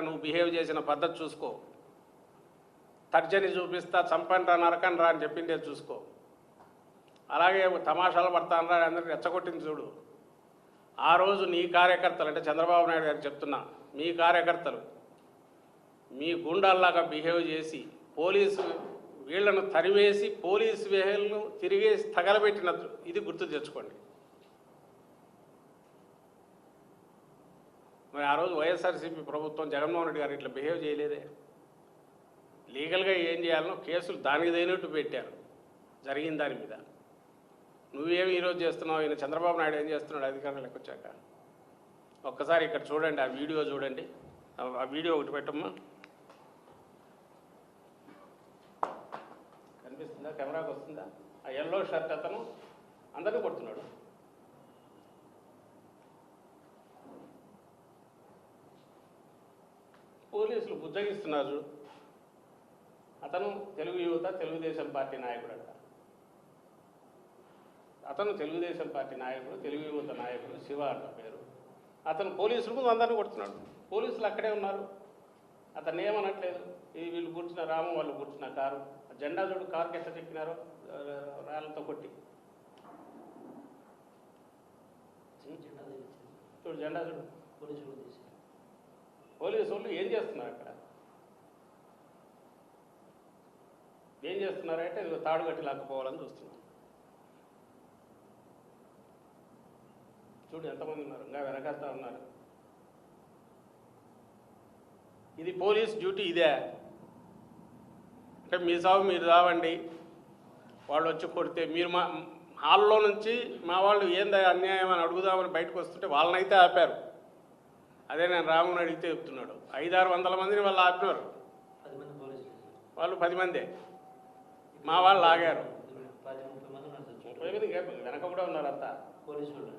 నువ్వు బిహేవ్ చేసిన పద్ధతి చూసుకో. తర్జని చూపిస్తా, చంపండి నరకని రా అని చెప్పిందే చూసుకో. అలాగే తమాషాలు పడతానరా అందరికీ రెచ్చగొట్టింది చూడు. ఆ రోజు నీ కార్యకర్తలు, అంటే చంద్రబాబు నాయుడు గారికి చెప్తున్నా, మీ కార్యకర్తలు మీ గుండాల్లాగా బిహేవ్ చేసి పోలీసు వీళ్లను తరివేసి పోలీసు వెహికల్ను తిరిగేసి తగలబెట్టినట్టు ఇది గుర్తు తెచ్చుకోండి. మరి ఆ రోజు వైఎస్ఆర్సీపీ ప్రభుత్వం జగన్మోహన్ రెడ్డి గారు ఇట్లా బిహేవ్ చేయలేదే. లీగల్గా ఏం చేయాలనో కేసులు దానికి తగినట్టు పెట్టారు జరిగిన దాని మీద. నువ్వేమి ఈరోజు చేస్తున్నావు, ఈయన చంద్రబాబు నాయుడు ఏం చేస్తున్నాడు అధికారంలోకి వచ్చాక? ఒక్కసారి ఇక్కడ చూడండి, ఆ వీడియో చూడండి. ఆ వీడియో ఒకటి పెట్టమ్మా. కనిపిస్తుందా? కెమెరాకి వస్తుందా? ఆ ఎల్లో షర్ట్ అతను అందరినీ కొడుతున్నాడు. పోలీసులు బుజ్జగిస్తున్నారు. అతను తెలుగు యువత తెలుగుదేశం పార్టీ నాయకుడు అంట. అతను తెలుగుదేశం పార్టీ నాయకుడు, తెలుగు యువత నాయకుడు శివ అంట పేరు. అతను పోలీసులు ముందు అందరినీ కొడుతున్నాడు. పోలీసులు అక్కడే ఉన్నారు, అతను ఏమనట్లేదు. వీళ్ళు కూర్చున్న రాము వాళ్ళు కూర్చున్న కారు, జెండా చూడు, కారుకి ఎట్లా చెక్కినారో రాళ్ళతో కొట్టి. చూడు జెండా చూడు. పోలీసు వాళ్ళు ఏం చేస్తున్నారు అక్కడ? ఏం చేస్తున్నారంటే తాడు కట్టి లాక్కపోవాలని చూస్తున్నాం. చూడు ఎంతమంది ఉన్నారు, ఇంకా వెనకాస్తా ఉన్నారు. ఇది పోలీస్ డ్యూటీ ఇదే. అంటే మీ సాగు మీరు రావండి, వాళ్ళు వచ్చి కొడితే మీరు మా హాల్లో నుంచి మా వాళ్ళు ఏందా అన్యాయం అని అడుగుదామని బయటకు వస్తుంటే వాళ్ళనైతే ఆపారు. అదే నేను రాముని అడిగితే చెప్తున్నాడు. 500-600 మందిని వాళ్ళు ఆపినారు. వాళ్ళు 10 మందే. మా వాళ్ళు ఆగారు. 30 మంది వెనక కూడా ఉన్నారు అంతా పోలీసులు.